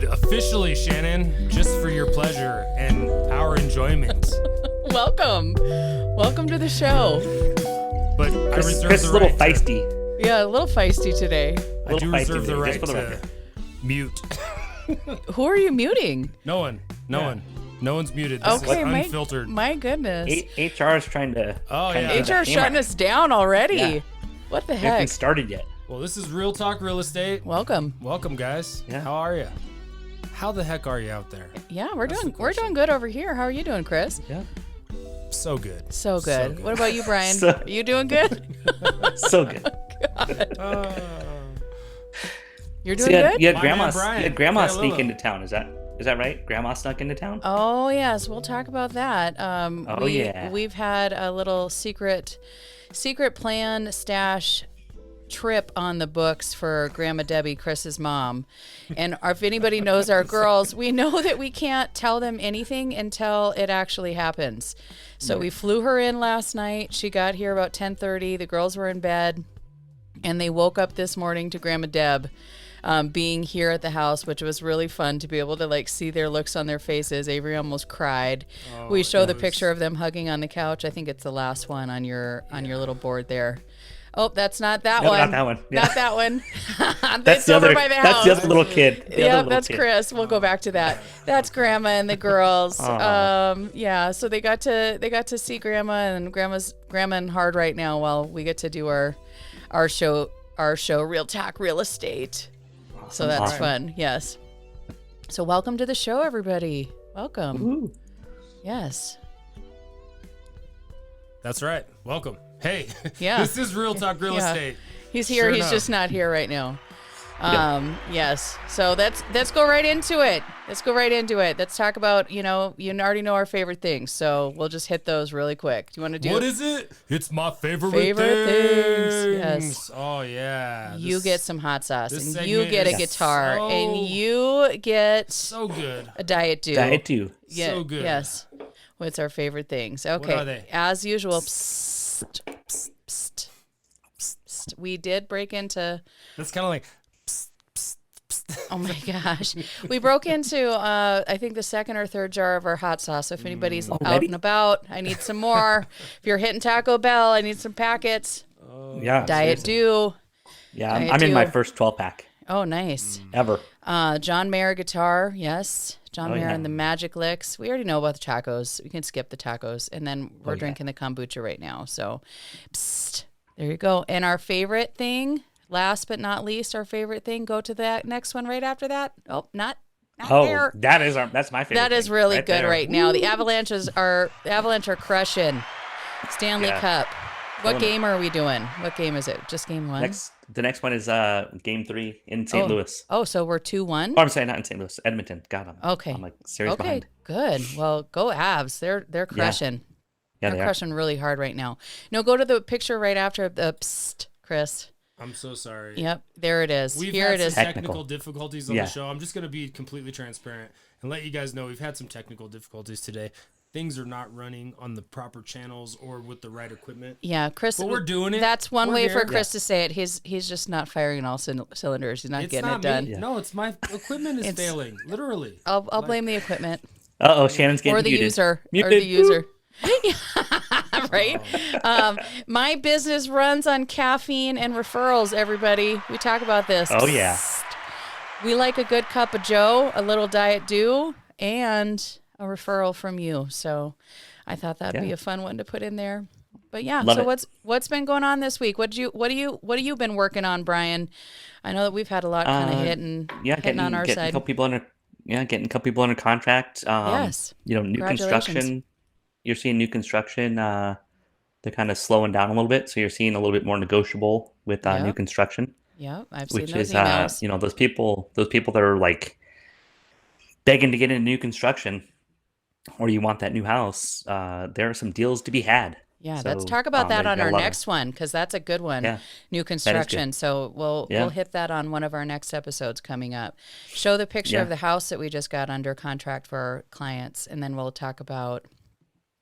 muted officially, Shannon, just for your pleasure and our enjoyment. Welcome to the show. But I reserve Chris the is a little right feisty. Yeah, a little feisty today. I do reserve the just right for the to record. mute. Who are you muting? No one. No one's muted. This Okay, is unfiltered. my goodness. HR is trying to. Oh, trying to yeah. get HR the shutting hammer. us down already. Yeah. What the We haven't heck? started yet. Well, this is Real Talk Real Estate. Welcome. Welcome, guys. Yeah. How are you? How the heck are you out there? Yeah, we're That's the doing question. good over here. How are you doing, Chris? Yeah. So good. So good. What about you, Brian? So- you doing good? So good. You're So doing good? you had My grandma. man Brian. You had grandma Yeah, sneak Lilo. into town. Is that right? Grandma snuck into town. Oh yes, we'll talk about that. Yeah. We've had a little secret plan stash trip on the books for Grandma Debbie, Chris's mom. And if anybody knows our girls, we know that we can't tell them anything until it actually happens. So we flew her in last night. She got here about 10:30. The girls were in bed, and they woke up this morning to Grandma Deb being here at the house, which was really fun to be able to see their looks on their faces. Avery almost cried. We show the picture of them hugging on the couch. I think it's the last one on your little board there. Oh, that's not that No, one. not that one. Yeah. Not that one. That's It's the over other. by the That's house. the other little kid. The other Yeah, little that's kid. Chris. We'll go back to that. That's Grandma and the girls. Aw. Yeah, so they got to see Grandma, and Grandma and hard right now while we get to do our show, Real Talk Real Estate. So that's Awesome. fun. Yes. So welcome to the show, everybody. Welcome. Ooh. Yes. That's right. Welcome. Hey. Yeah. This is Real Talk Real Yeah. Estate. He's here. Sure He's enough. just not here right now. Yes. So let's go right into it. Let's talk about, you already know our favorite things. So we'll just hit those really quick. Do you want to do What is it? It's my favorite Favorite things, yes. Oh, yeah. You This- get some hot sauce, this and you segment get a is guitar, so- and you get So good. a Diet Dew. Diet too. Yeah, So good. Yes. What's our favorite things? Okay. are they? As usual. Psst, psst, psst, psst, psst. We did break into. That's kind of like... Oh my gosh. We broke into, I think, the second or third jar of our hot sauce. So if anybody's out Already? and about, I need some more. If you're hitting Taco Bell, I need some packets. Yeah. Diet seriously. Dew. Yeah. Diet I'm in my Dew. first 12-pack Oh, nice. ever. John Mayer guitar. Yes. John Oh, Mayer yeah. and the Magic Licks. We already know about the tacos. We can skip the tacos. And then we're yeah. drinking the kombucha right now. So, psst. There you go. And our favorite thing, last but not least, our favorite thing, go to that next one right after that. Oh, not Oh, there. that's my favorite. That is thing, really right good there. right now. The Avalanche are crushing. Stanley Yeah. Cup. What Killing it. game are we doing? What game is it? Just game one? The next one is Game 3 in St. Louis. Oh, so we're 2-1? Oh, I'm saying not in St. Louis, Edmonton. God, Okay. I'm like serious Okay, behind. good. Well, go Avs. They're crushing. Yeah, They're they are. crushing really hard right now. No, go to the picture right after the psst, Chris. I'm so sorry. Yep, there it is. We've Here had it is. some Technical. technical difficulties on Yeah. the show. I'm just going to be completely transparent and let you guys know we've had some technical difficulties today. Things are not running on the proper channels or with the right equipment. Yeah, Chris. But we're doing it. That's one We're way for here. Chris to say it. He's just not firing all cylinders. He's not It's getting not it done. me. No, it's my equipment is It's- failing. Literally. I'll blame the equipment Shannon's getting or the muted. user or Muted. the user. Right? My business runs on caffeine and referrals, everybody. We talk about this. Oh, yeah. We like a good cup of Joe, a little Diet Dew, and a referral from you. So I thought that'd be Yeah. a fun one to put in there. But yeah, Love so it. what's been going on this week? What have you been working on, Brian? I know that we've had a lot kind of hitting on our getting side. a couple people under contract. Yes. New Congratulations. construction. You're seeing new construction. They're kind of slowing down a little bit, so you're seeing a little bit more negotiable with new Yep. construction, Yeah, I've seen which those is emails. those people that are like begging to get into new construction, or you want that new house. There are some deals to be had. Yeah, So, let's talk about that they've on got a our lot of- next one because that's a good one. Yeah, New construction. So we'll Yeah. hit that on one of our next episodes coming up. Show the picture Yeah. of the house that we just got under contract for our clients, and then we'll talk about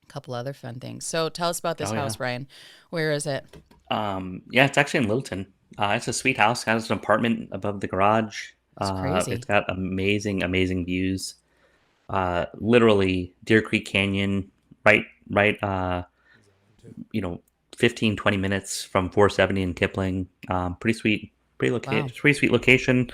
a couple other fun things. So tell us about this Oh, yeah. house, Brian. Where is it? It's actually in Littleton. It's a sweet house. Has an apartment above the garage. It's crazy. It's got amazing views. Literally Deer Creek Canyon, right, 15, 20 minutes from 470 in Kipling. Pretty sweet, Wow. pretty sweet location.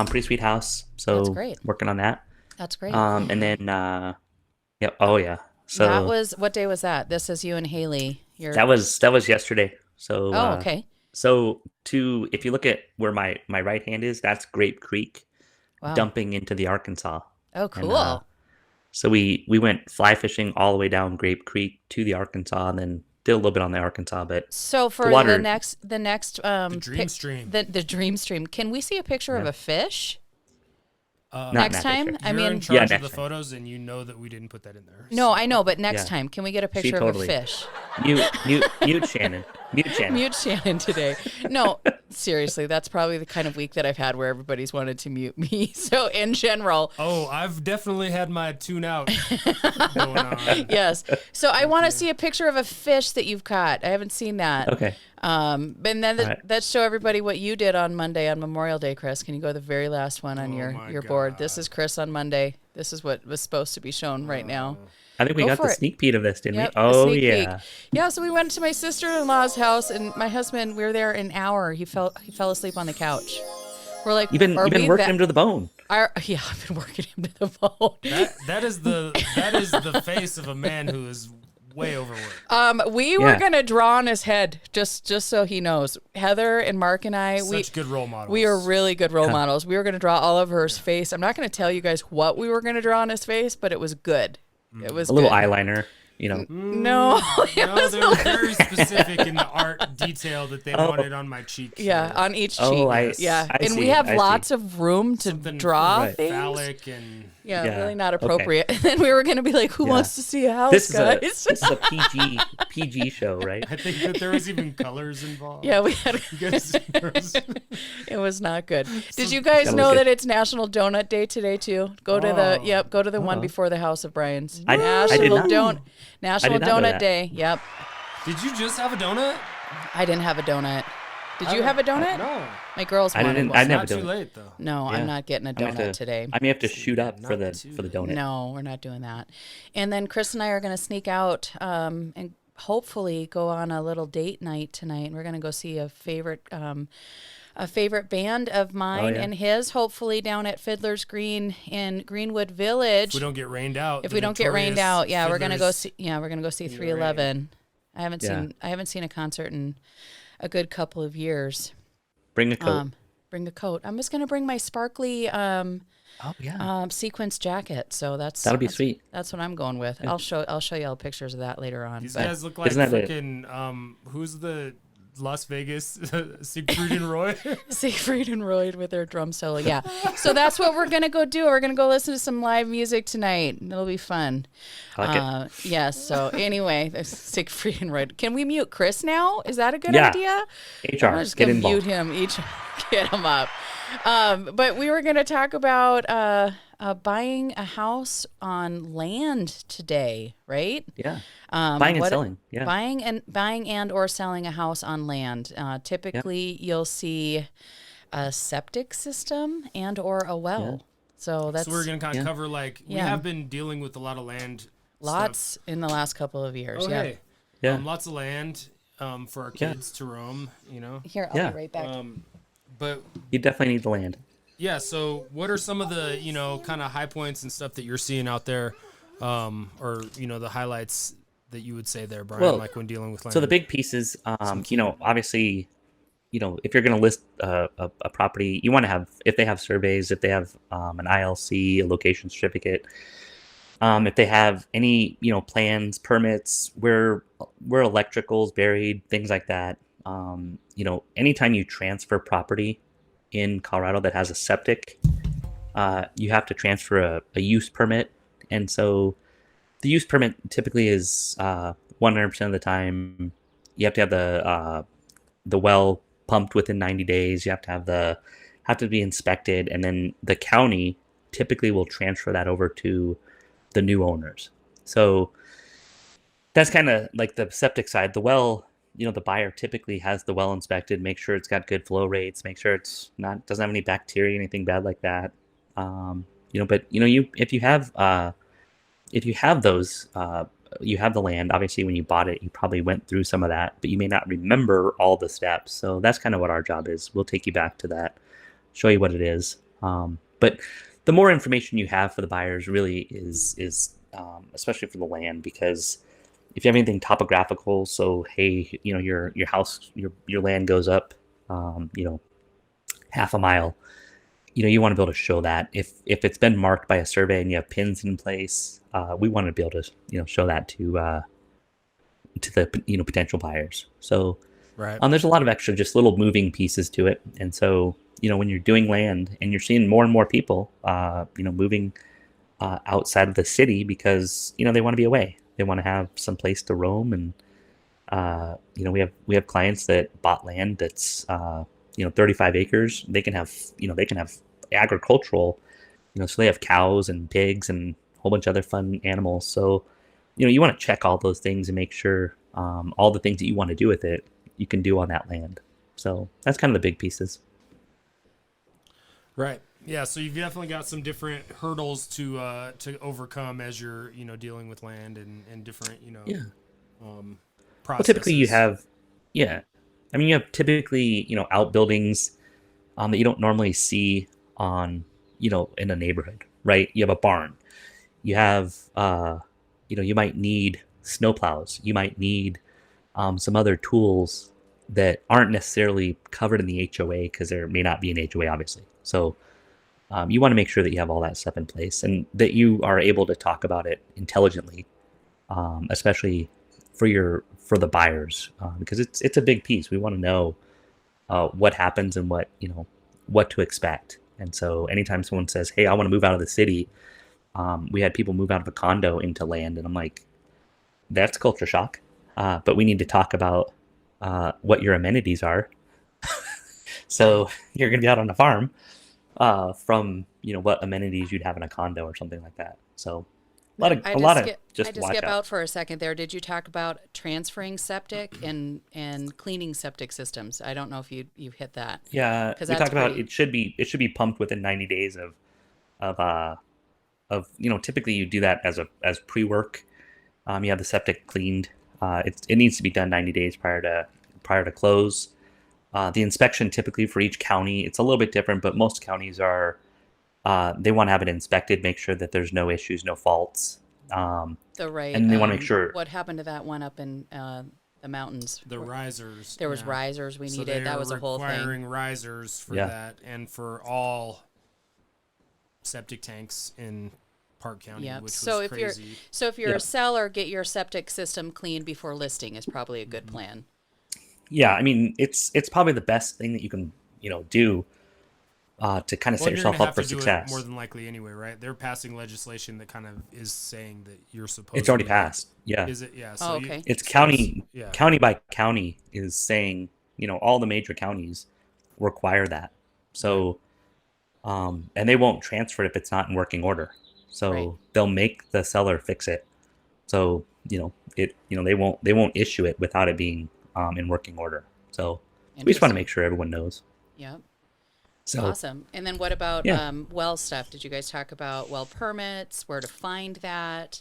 Pretty sweet house. That's So great. working on that. That's great. And then, yeah, oh yeah. That So was, what day was that? This is you and Haley. that was yesterday. So, Oh, okay. if you look at where my right hand is, that's Grape Creek Wow. dumping into the Arkansas. Oh, And, cool. so we went fly fishing all the way down Grape Creek to the Arkansas, and then did a little bit on the Arkansas. But So for water- the next The dream stream. the dream stream, can we see a picture of Yeah. a fish not next in that time? picture. I You're in mean, charge Yeah, of the next time. photos, and you know that we didn't put that in there. no, I know, but next Yeah. time, can we get a She picture totally- of a fish? Mute Shannon. Mute Shannon. Mute Shannon today. No, seriously, that's probably the kind of week that I've had where everybody's wanted to mute me. So in general, Oh, I've definitely had my tune out going on. yes. So I want to see a picture of a fish that you've caught. I haven't seen that. Okay. And then All right. let's show everybody what you did on Monday on Memorial Day, Chris. Can you go to the very last one on my your board? This God. is Chris on Monday. This is what was supposed to be shown right now. I think we Go got for the it. sneak peek of this, didn't Yep, we? the Oh sneak yeah. peek. Yeah, so we went to my sister-in-law's house, and my husband, we were there an hour. He fell asleep on the couch. We're like, You've been are we working that- him to the bone. Yeah, I've been working him to the bone. That is the face of a man who is way overworked. We were Yeah. gonna draw on his head, just so he knows. Heather and Mark and I, Such good role models. we are really good role models. We were gonna draw Oliver's face. I'm not gonna tell you guys what we were gonna draw on his face, but it was good. It was A little good. eyeliner, you know. No, it No, was they were very specific in the art detail that they wanted on my cheek. yeah, here. on each cheek. Oh, I and we see, have I see. lots of room to Something draw Right. things. phallic and Yeah, Yeah, really not okay. appropriate. And then we were gonna be like, "Who Yeah. wants to see a house, This is guys?" a PG show, right? I think that there was even colors involved. Yeah, we had. You guys, there was- It was not good. Did you guys Gotta know look that it's National Donut Day today too? Go to go to the one before the House of Brian's. I did National not- National I did not know Donut that. Day. Yep. Did you just have a donut? I didn't have a donut. Did you have a donut? No. My girls I wanted didn't- one. I never Not too donut. late though. No, Yeah. I'm not getting a I may have donut to- today. I may have to shoot up for Not the donut. No, we're not doing that. And then Chris and I are going to sneak out and hopefully go on a little date night tonight. We're going to go see a favorite band of mine yeah. and his, hopefully down at Fiddler's Green in Greenwood Village. If we don't get rained out. If the we don't get rained notorious out, yeah, we're gonna go Fiddlers- see. Yeah, we're gonna go see in the 311. I haven't Yeah. seen a concert in a good couple of years. Bring a coat. Bring a coat. I'm just gonna bring my sparkly oh yeah. sequence jacket. So That'll be sweet. That's what I'm going with. I'll show you all pictures of that later on. These but- guys look like Isn't that it? freaking who's the Las Vegas Siegfried and Roy? Siegfried and Roy with their drum solo. Yeah. So that's what we're gonna go do. We're gonna go listen to some live music tonight. It'll be fun. I like it. Yes. So anyway, there's Siegfried and Roy. Can we mute Chris now? Is that a good Yeah. idea? HR, I'm just get gonna involved. mute him each. Get him up. But we were gonna talk about buying a house on land today, right? Yeah. Buying and selling. Yeah. Buying and or selling a house on land. Typically, you'll see a septic system and or a well. So that's So we're gonna kind of cover like we Yeah. have been dealing with a lot of land. lots Stuff. in the last couple of years. Oh, yeah. hey. Yeah. Lots of land for our Yeah. kids to roam. You know. Here, I'll Yeah. be right back. But You definitely need the land. yeah. So what are some of the kind of high points and stuff that you're seeing out there, or the highlights that you would say there, Brian, Well, like when dealing with land? So the big pieces, obviously, if you're going to list a property, you want to have, if they have surveys, if they have an ILC, a location certificate, if they have any, plans, permits, where electrical's buried, things like that. Anytime you transfer property in Colorado that has a septic, you have to transfer a use permit. And so the use permit typically is 100% of the time you have to have the well pumped within 90 days. You have to have to be inspected, and then the county typically will transfer that over to the new owners. So that's kind of like the septic side. The well, the buyer typically has the well inspected, make sure it's got good flow rates, make sure it's not doesn't have any bacteria, anything bad like that. But you if you have those, you have the land. Obviously, when you bought it, you probably went through some of that, but you may not remember all the steps. So that's kind of what our job is. We'll take you back to that, show you what it is. But the more information you have for the buyers really is especially for the land, because if you have anything topographical, so hey, your house, your land goes up, half a mile, you want to be able to show that. If it's been marked by a survey and you have pins in place, we want to be able to show that to the potential buyers. So Right. there's a lot of extra just little moving pieces to it, and so when you're doing land and you're seeing more and more people moving outside of the city because they want to be away, they want to have some place to roam, and we have clients that bought land that's 35 acres. They can have agricultural, so they have cows and pigs and a whole bunch of other fun animals. So you want to check all those things and make sure all the things that you want to do with it you can do on that land. So that's kind of the big pieces. Right. Yeah. So you've definitely got some different hurdles to overcome as you're dealing with land and different processes. Well, typically you have, yeah. I mean, you have typically outbuildings that you don't normally see on in a neighborhood, right? You have a barn. You have you might need snowplows. You might need some other tools that aren't necessarily covered in the HOA because there may not be an HOA, obviously. So you want to make sure that you have all that stuff in place and that you are able to talk about it intelligently, especially for the buyers, because it's a big piece. We want to know what happens and what to expect. And so anytime someone says, "Hey, I want to move out of the city," we had people move out of a condo into land, and I'm like, "That's culture shock." But we need to talk about what your amenities are. So you're going to be out on a farm from what amenities you'd have in a condo or something like that. So a lot of just I just watch skip out. out for a second there. Did you talk about transferring septic and cleaning septic systems? I don't know if you hit that. Yeah, 'Cause we that's talked about pretty- it should be pumped within 90 days of typically you do that as pre-work. You have the septic cleaned. It needs to be done 90 days prior to close. The inspection typically for each county, it's a little bit different, but most counties are they want to have it inspected, make sure that there's no issues, no faults. And they want to make sure. What happened to that one up in the mountains? The risers. There was risers we So needed. That was a whole thing. requiring risers for that, and for all septic tanks in Park County, Yep. which So was crazy. if you're a seller, get your septic system cleaned before listing is probably a good plan. Yeah, I mean it's probably the best thing that you can do to kind of set You're yourself gonna up for have to do it success. more than likely anyway, right? They're passing legislation that kind of is saying that you're supposed. It's already to passed. Yeah. Is it? Yeah. Oh, okay. It's county yeah. county by county is saying, all the major counties require that. So and they won't transfer it if it's not in working order. So Right. they'll make the seller fix it. So, they won't issue it without it being in working order. So we just want to make sure everyone knows. Yep. So Awesome. And then what about Yeah. well stuff? Did you guys talk about well permits, where to find that,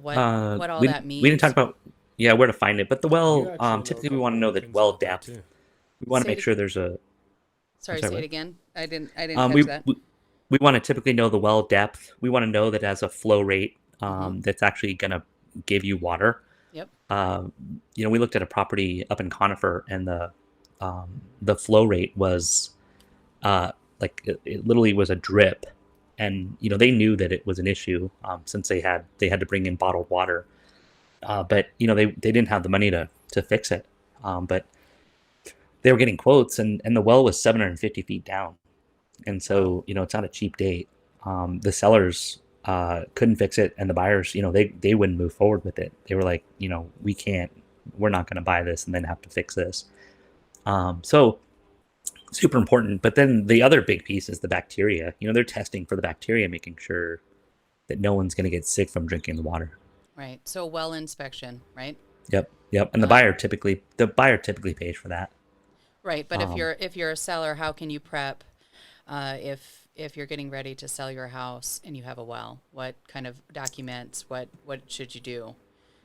what all that means? We didn't talk about where to find it, but the You well actually know a typically we couple want to know that things well about that, depth. too. We want to Say make it sure there's a Sorry, sorry, say what? it again. I didn't we, catch that. we want to typically know the well depth. We want to know that it has a flow rate Mm-hmm. that's actually going to give you water. Yep. We looked at a property up in Conifer, and the flow rate was it literally was a drip, and they knew that it was an issue since they had to bring in bottled water, but they didn't have the money to fix it, but they were getting quotes, and the well was 750 feet down, and so it's not a cheap date. The sellers couldn't fix it, and the buyers they wouldn't move forward with it. They were like, we're not going to buy this and then have to fix this. So super important. But then the other big piece is the bacteria. They're testing for the bacteria, making sure that no one's going to get sick from drinking the water. Right. So well inspection, right? Yep. Yep. And the buyer typically pays for that. Right, but Um, if you're a seller, how can you prep if you're getting ready to sell your house and you have a well? What kind of documents? What should you do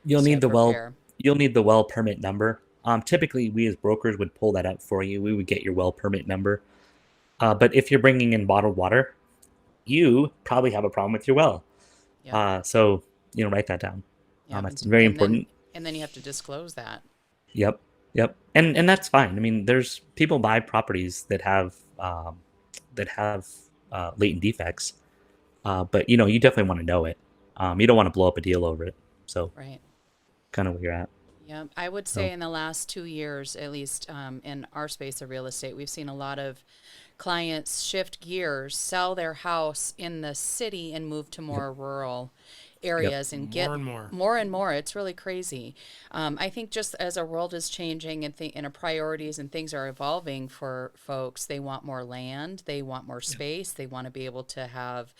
you'll to need the well prepare? you'll need the well permit number. Typically, we as brokers would pull that up for you. We would get your well permit number. But if you're bringing in bottled water, you probably have a problem with your well. Yep, So write that down. yep, That's very important. and then you have to disclose that. Yep, yep, and that's fine. I mean, there's people buy properties that have latent defects, but you definitely want to know it. You don't want to blow up a deal over it. So Right. kind of where you're at. Yeah, I would So say in the last 2 years, at least in our space of real estate, we've seen a lot of clients shift gears, sell their house in the city and move to yep, more rural yep, areas and get More and more. more and more. It's really crazy. I think just as our world is changing and our priorities and things are evolving for folks, they want more land, they want more space, they want to be able to have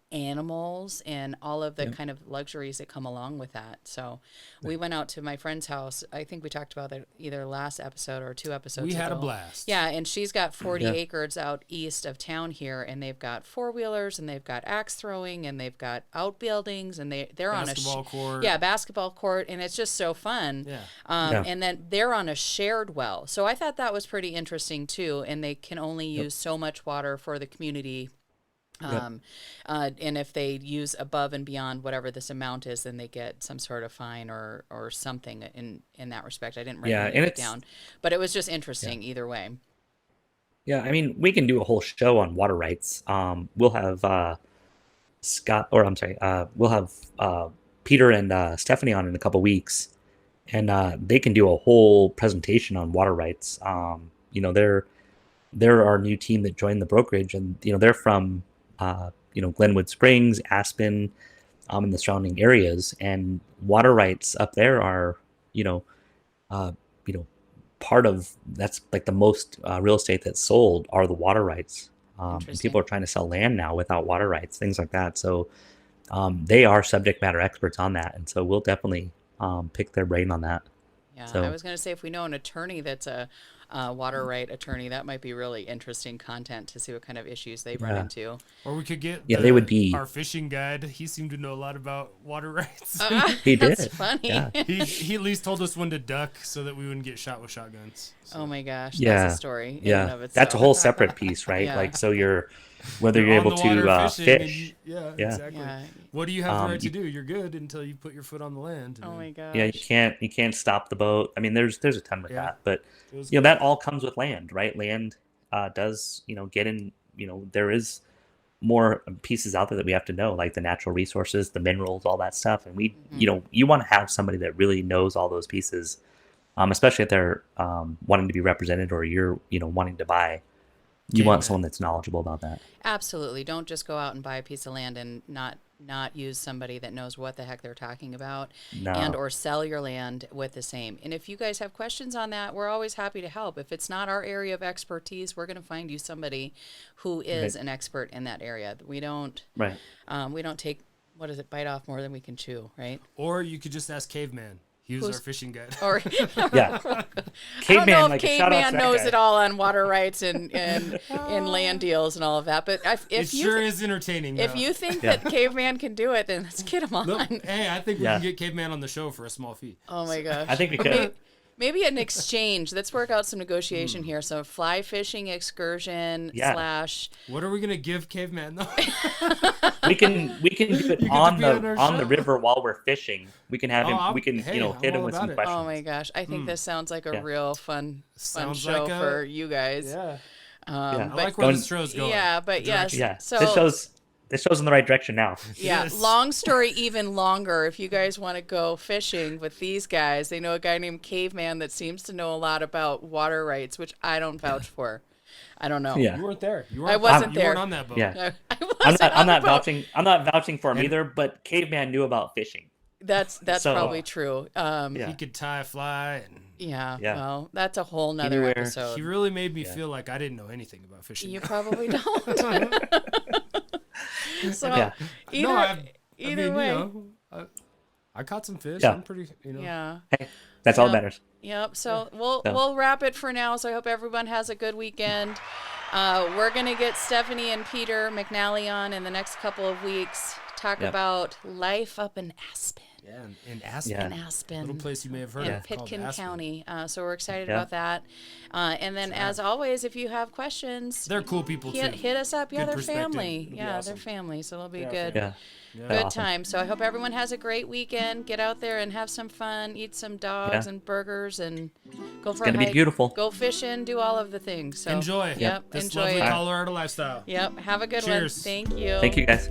animals and all of the yep, kind of luxuries that come along with that. So we went out to my friend's house. I think we talked about that either last episode or 2 episodes We had a ago. blast. Yeah, and she's got 40 yeah, acres out east of town here, and they've got four-wheelers and they've got axe throwing and they've got outbuildings and they're on Basketball court. yeah, basketball court, and it's just so fun. Yeah. yeah, And then they're on a shared well. So I thought that was pretty interesting too, and they can only yep, use so much water for the community. yep, And if they use above and beyond whatever this amount is, then they get some sort of fine or something in that respect. I didn't write yeah, any and of it it's down, but it was just yeah, interesting either way. yeah. I mean, we can do a whole show on water rights. We'll have Scott, or I'm sorry, we'll have Peter and Stephanie on in a couple weeks, and they can do a whole presentation on water rights. They're our new team that joined the brokerage, and they're from Glenwood Springs, Aspen, and the surrounding areas, and water rights up there are you know uh, you know part of that's like the most real estate that's sold are the water rights. And people Interesting. are trying to sell land now without water rights, things like that. So they are subject matter experts on that, and so we'll definitely pick their brain on that. Yeah, I So was going to say if we know an attorney that's a water right attorney, that might be really interesting content to see what kind of issues they run yeah, into. Or we could get yeah, they would be. our fishing guide. He seemed to know a lot about water rights. He That's did, funny. yeah, he at least told us when to duck so that we wouldn't get shot with shotguns. Oh So my gosh, that's a yeah, story in and yeah. of That's a itself. whole separate piece, right? Yeah, Like, so whether you're you're on able the water to fishing, and fish, yeah, yeah, exactly. yeah. What do you have the right to you do? You're good until you put your foot on the land. And Oh my then, yeah, gosh. you can't stop the boat. I mean, there's a ton with yeah, that, but it was that all comes with land, right? Land does get in. There is more pieces out there that we have to know, like the natural resources, the minerals, all that stuff, and we Hmm. you want to have somebody that really knows all those pieces, especially if they're wanting to be represented or you're wanting to buy. You want caveman. someone that's knowledgeable about that. Absolutely. Don't just go out and buy a piece of land and not use somebody that knows what the heck they're talking about and No, or sell your land with the same. And if you guys have questions on that, we're always happy to help. If it's not our area of expertise, we're going to find you somebody who right, is an expert in that area. right. We don't take, what is it, bite off more than we can chew, right? Or you could just ask Caveman. He was our Who's fishing guide. or Yeah, I don't caveman. know if Like, shout out to Caveman that knows guy. it all on water rights and land deals and all of that. But It if you sure is entertaining. if though. you think Yeah, that Caveman can do it, then let's get him Look, on. hey, I think we yeah. can get Caveman on the show for a small fee. Oh my gosh. I think we Or could. maybe an exchange. Let's work out some negotiation here. So fly fishing excursion Yeah, slash. What are we gonna give Caveman though? we can do it You get to on be on our the show. river while we're fishing. We can have Oh, him. We can hey, I'm hit him all with about some it. questions. Oh my gosh. I think this sounds like a Yeah, real fun Sounds show like a for you guys. yeah. yeah. I But like where Going, this show's going. yeah, but The yes. direction. yeah. So This shows in the right direction now. yeah, Yes. long story even longer. If you guys want to go fishing with these guys, they know a guy named Caveman that seems to know a lot about water rights, which I don't vouch for. I don't know. Yeah. You weren't there. You weren't. I wasn't you weren't there. on that boat. Yeah. I I'm wasn't not. on I'm the not boat. vouching. I'm not vouching for him And either. But caveman knew about fishing. That's So probably true. yeah, He could tie a fly, and Yeah. yeah. Well, that's a whole nother Anywhere. he episode. really made me Yeah. feel like I didn't know anything about fishing. You probably don't. So Yeah. either no, I either mean, way. I I caught some fish. Yeah. I'm pretty, Yeah. Hey, that's all that Yep. matters. Yep. So we'll wrap it for now. So I hope everyone has a good weekend. We're gonna get Stephanie and Peter McNally on in the next couple of weeks. Talk about life up in Aspen. Yeah, in Aspen. Yeah. In Aspen. Little place you may have heard In of called Pitkin Aspen. County. So we're excited Yeah. about that. And then, as always, if you have questions, They're cool people too. hit us up. Yeah, Good they're perspective. family. It'll be Yeah, awesome. they're family. So it'll be Yeah, good. Yeah. Good Awesome. time. So I hope everyone has a great weekend. Get out there and have some fun. Eat some dogs Yeah. and burgers and go for gonna a be hike. beautiful. Go fishing. Do all of the things. So Enjoy. Yep. This Enjoy lovely it. Colorado lifestyle. Yep. Have a good Cheers. one. Thank you. Thank you, guys.